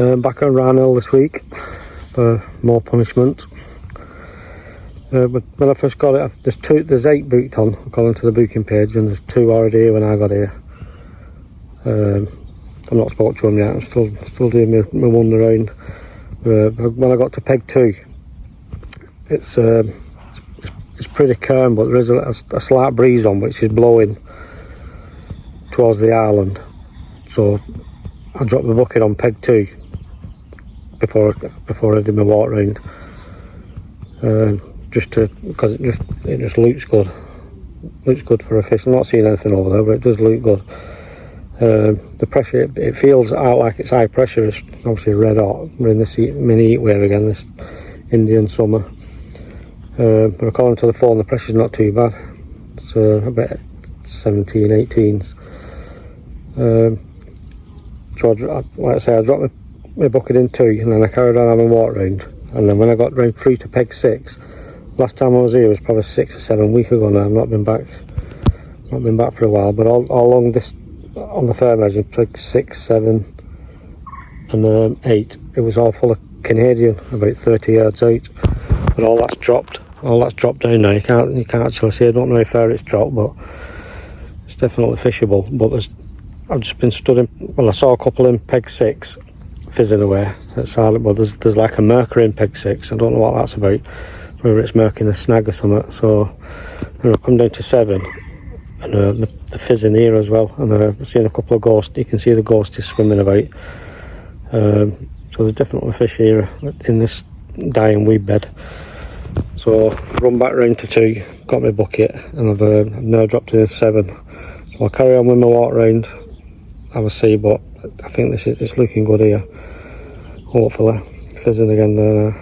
Back on wrinehill this week for more punishment. But when I first got it, there's 8 booked on according to the booking page, and there's 2 already here when I got here. I'm not spoke to them yet. I'm still doing my wander around. When I got to peg 2, it's pretty calm, but there is a slight breeze on which is blowing towards the island. So I dropped the bucket on peg 2 before I did my walk round. Because it just looks good for a fish. I'm not seeing anything over there, but it does look good. The pressure, it feels out like it's high pressure. It's obviously red hot. We're in this mini heat wave again, this Indian summer. But according to the phone, the pressure's not too bad. It's about 17, 18s. So like I say, I dropped my bucket in 2, and then I carried on having a walk round. And then when I got round through to peg 6, last time I was here was probably 6 or 7 weeks ago now. I've not been back for a while. But all along this, on the fair measure, peg 6, 7, and 8, it was all full of Canadian, about 30 yards out. But all that's dropped down now. You can't actually see. I don't know how far it's dropped, but it's definitely fishable. But I've just been stood in. Well, I saw a couple in peg 6 fizzing away at silent, but there's like a mercury in peg 6. I don't know what that's about, whether it's murking a snag or something. So I come down to 7, and the fizzing here as well, and I've seen a couple of ghosts. You can see the ghosties swimming about. So there's definitely fish here in this dying weed bed. So run back round to 2, got my bucket, and I've now dropped in 7. So I'll carry on with my walk round, have a see, but I think it's looking good here. Hopefully, fizzing again there.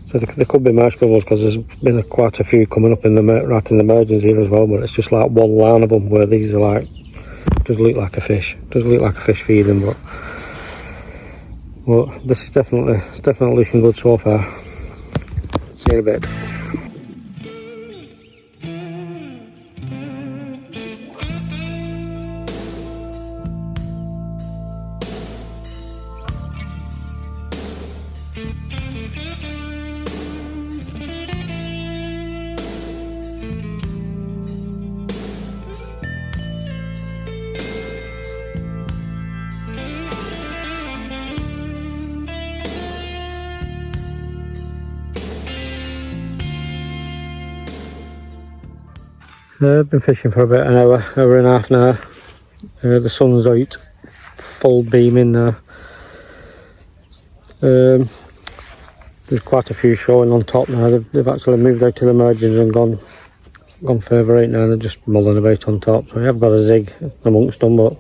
So there could be marsh bubbles, because there's been quite a few coming up right in the margins here as well. But it's just like one line of them where these are like, does look like a fish. Does look like a fish feeding, but this is definitely looking good so far. See you in a bit. I've been fishing for about an hour and a half now. The sun's out, full beaming now. There's quite a few showing on top now. They've actually moved out to the margins and gone further out now. They're just mulling about on top. So I have got a zig amongst them, but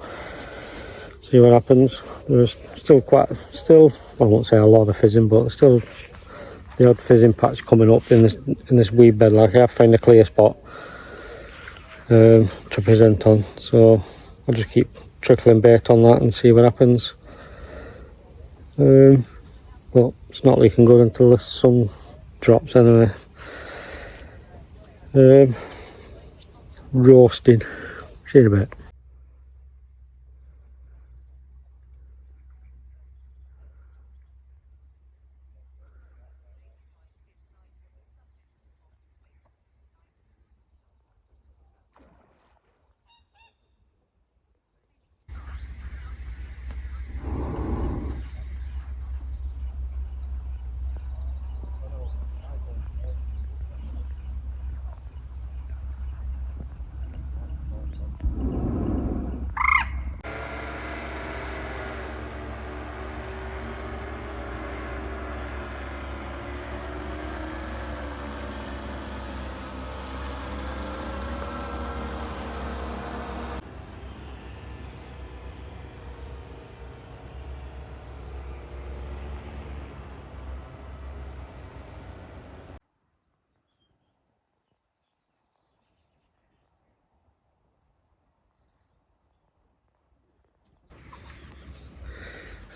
see what happens. There's still I won't say a lot of fizzing, but still the odd fizzing patch coming up in this weed bed. Like I have found a clear spot to present on, so I'll just keep trickling bait on that and see what happens. But it's not looking good until the sun drops anyway. Roasting. See you in a bit.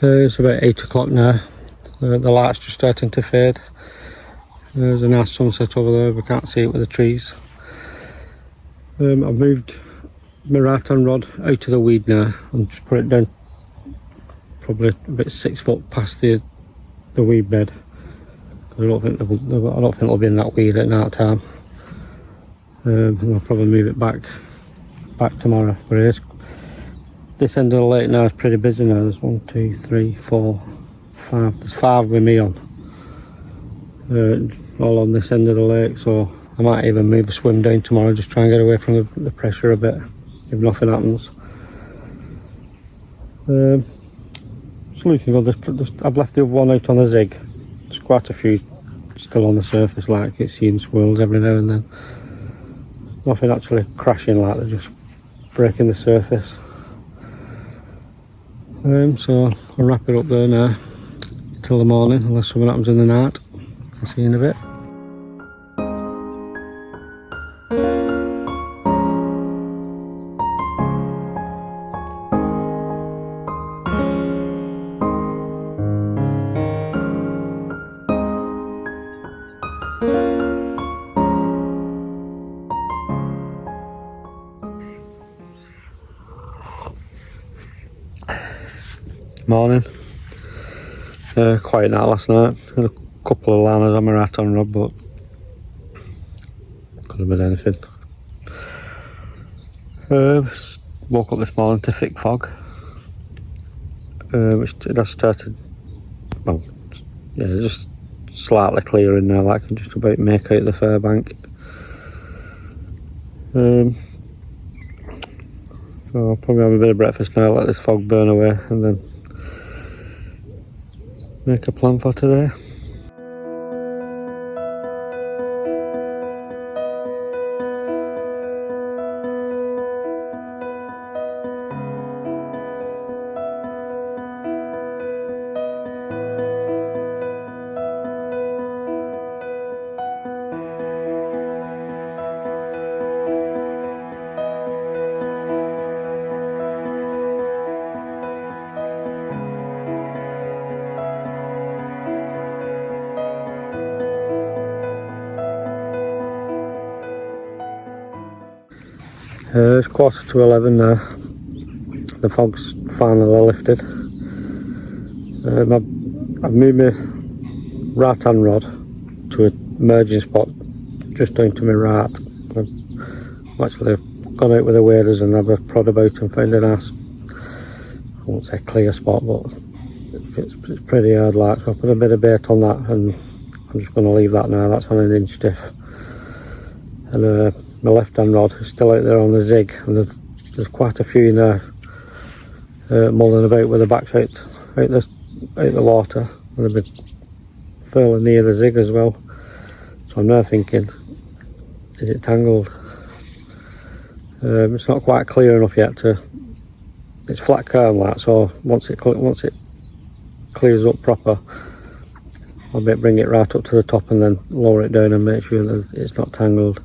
It's about 8 o'clock now. The light's just starting to fade. There's a nice sunset over there, we can't see it with the trees. I've moved my right hand rod out of the weed now and just put it down probably about 6 foot past the weed bed. I don't think they'll be in that weed at night time. And I'll probably move it back tomorrow. But it is, this end of the lake now is pretty busy now. There's 1, 2, 3, 4, 5. There's 5 with me on. All on this end of the lake, so I might even move a swim down tomorrow, just try and get away from the pressure a bit if nothing happens. It's looking good. I've left the other one out on the zig. There's quite a few still on the surface, like it's seeing swirls every now and then. Nothing actually crashing, like they're just breaking the surface. So I'll wrap it up there now till the morning, unless something happens in the night. I'll see you in a bit. Morning. Quiet night last night. Had a couple of liners on my rattan rod, but could have been anything. Woke up this morning to thick fog, which it has started. Well, yeah, just slightly clearing now. Like I can just about make out the fair bank. So I'll probably have a bit of breakfast now, let this fog burn away, and then make a plan for today. It's 11:15 now. The fog's finally lifted. I've moved my rattan rod to a merging spot just down to my right. I've actually gone out with the waders and have a prod about and found a nice, I won't say clear spot, but it's pretty hard like, so I put a bit of bait on that and I'm just going to leave that now. That's on 1 inch stiff. And my left hand rod is still out there on the zig, and there's quite a few in there mulling about with the backs out the water, and they've been fairly near the zig as well. So I'm now thinking, is it tangled? It's not quite clear enough yet to. It's flat curve like, so once it clears up proper, I'll bring it right up to the top and then lower it down and make sure that it's not tangled.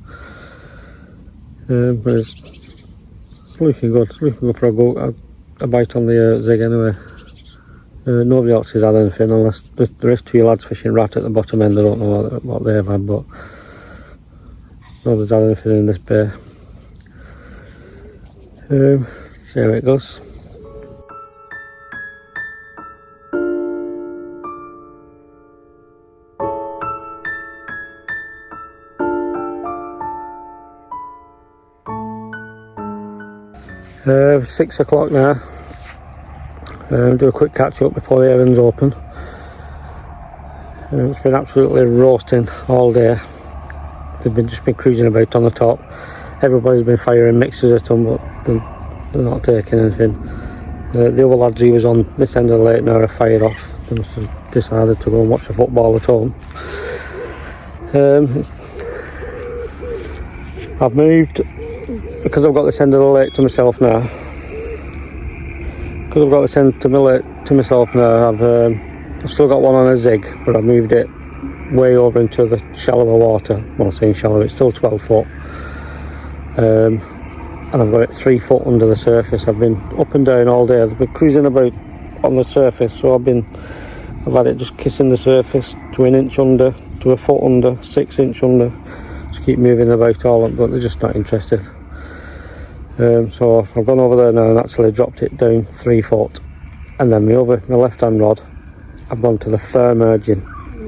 But it's looking good. It's looking good for a bite on the zig anyway. Nobody else has had anything, unless there is 2 lads fishing right at the bottom end. I don't know what they've had, but nobody's had anything in this bay. See how it goes. It's 6 o'clock now. Do a quick catch up before the heavens open. It's been absolutely roasting all day. They've just been cruising about on the top. Everybody's been firing mixers at them, but they're not taking anything. The other lads who was on this end of the lake now are fired off. They must have decided to go and watch the football at home. I've moved, because I've got this end of the lake to myself now. I've still got one on a zig, but I've moved it way over into the shallower water. Well, I'm saying shallow, it's still 12 foot. And I've got it 3 foot under the surface. I've been up and down all day. I've been cruising about on the surface, so I've had it just kissing the surface to 1 inch under, to a foot under, 6 inch under. Just keep moving about all, but they're just not interested. So I've gone over there now and actually dropped it down 3 foot. and then my left hand rod, I've gone to the firm merging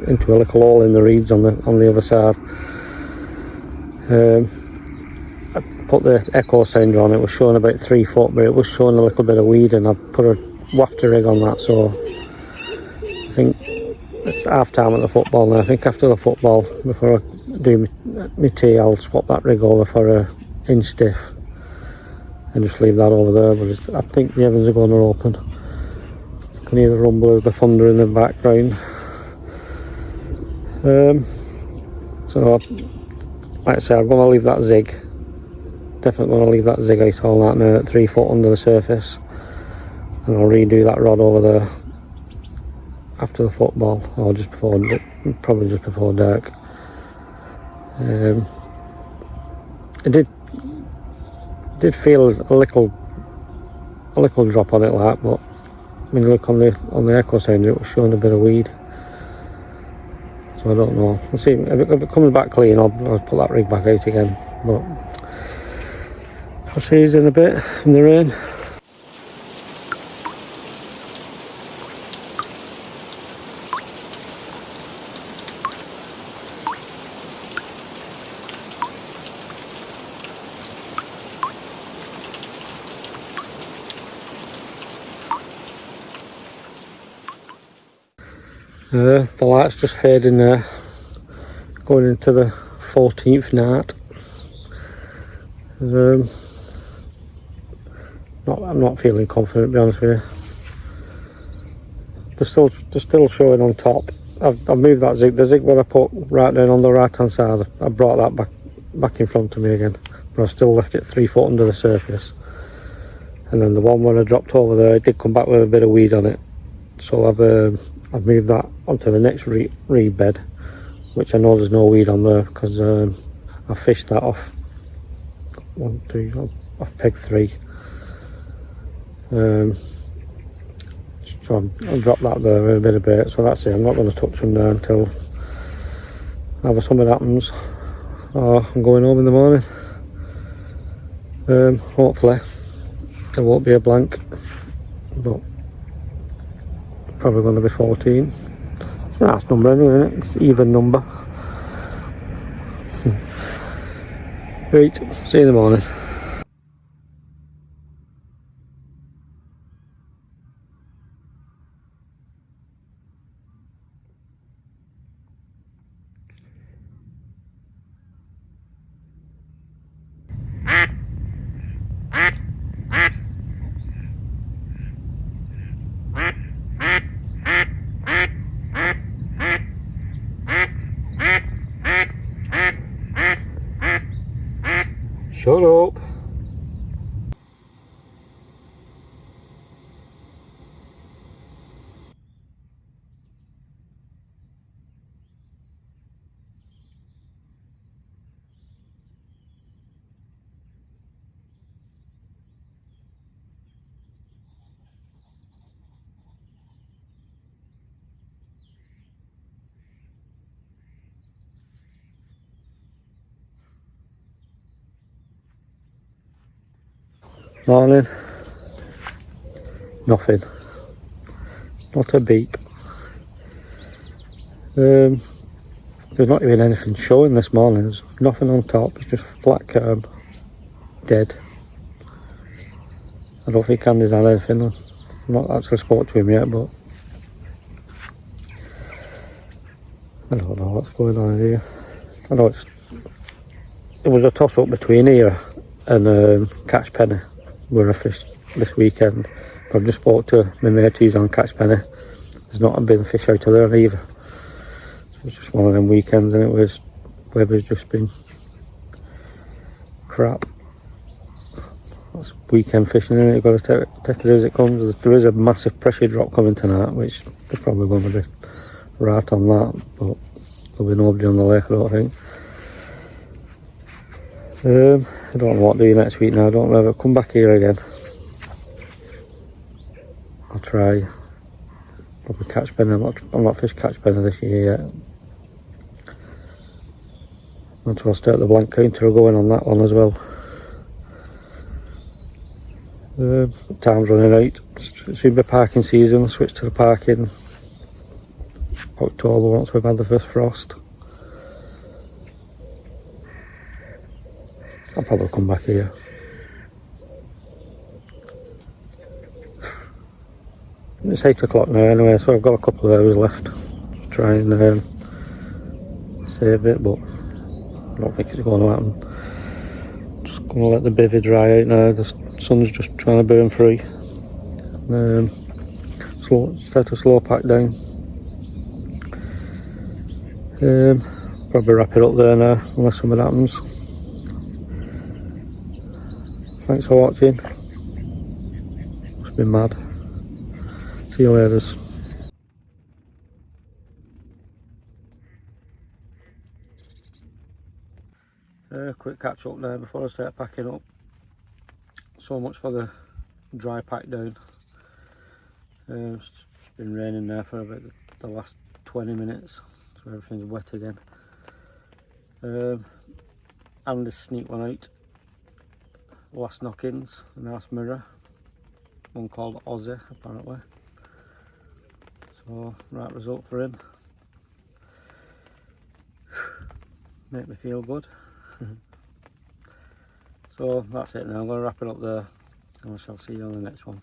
into a little hole in the reeds on the other side. I put the echo sounder on. It was showing about 3 foot, but it was showing a little bit of weed, and I've put a wafter rig on that. So I think it's half time at the football now. I think after the football, before I do my tea, I'll swap that rig over for a inch stiff and just leave that over there. But I think the heavens are going to open. You can hear the rumble of the thunder in the background. So like I say, I'm going to leave that zig. Definitely going to leave that zig out all that now at 3 foot under the surface, and I'll redo that rod over there after the football, or just before, probably just before dark. It did feel a little drop on it like, but when you look on the echo sounder, it was showing a bit of weed. So I don't know. We'll see if it comes back clean. I'll put that rig back out again. But I'll see you in a bit in the rain. The light's just fading there, going into the 14th night. I'm not feeling confident, to be honest with you. They're still showing on top. I've moved that zig. The zig where I put right down on the right hand side, I brought that back in front of me again, but I still left it 3 foot under the surface. And then the one where I dropped over there, it did come back with a bit of weed on it. So I've moved that onto the next reed bed, which I know there's no weed on there because I fished that off off peg 3. So I'll drop that there with a bit of bait. So that's it. I'm not going to touch them there until either something happens or I'm going home in the morning. Hopefully there won't be a blank, but probably going to be 14. It's a nice number anyway, isn't it? It's an even number. Right, see you in the morning. Shut up. Morning. Nothing. Not a beep. There's not even anything showing this morning. There's nothing on top. It's just flat curb. Dead. I don't think Andy's had anything. I've not actually spoke to him yet, but I don't know what's going on here. I know it was a toss up between here and Catch Penny, where I fished this weekend. I've just spoke to my mate who's on Catch Penny. There's not been fish out of there either. So it's just one of them weekends, and weather's just been crap. That's weekend fishing, and you've got to take it as it comes. There is a massive pressure drop coming tonight, which they're probably going to be right on that, but there'll be nobody on the lake, I don't think. I don't know what to do next week now. I don't know if I'll come back here again. I'll try probably Catch Penny. I'm not fished Catch Penny this year yet. Until I start the blank counter going on that one as well. Time's running out. It's in the parking season. I'll switch to the parking October once we've had the first frost. I'll probably come back here. It's 8 o'clock now anyway, so I've got a couple of hours left to try and save it, but I don't think it's going to happen. Just going to let the bivvy dry out now. The sun's just trying to burn free. Start to slow pack down. Probably wrap it up there now unless something happens. Thanks for watching. It's been mad. See you later. Quick catch up now before I start packing up. So much for the dry pack down. It's been raining there for about the last 20 minutes, so everything's wet again. And this sneak one out. Last knockings, a nice mirror. One called Aussie apparently. So right result for him. Make me feel good. So that's it now. I'm going to wrap it up there and I shall see you on the next one.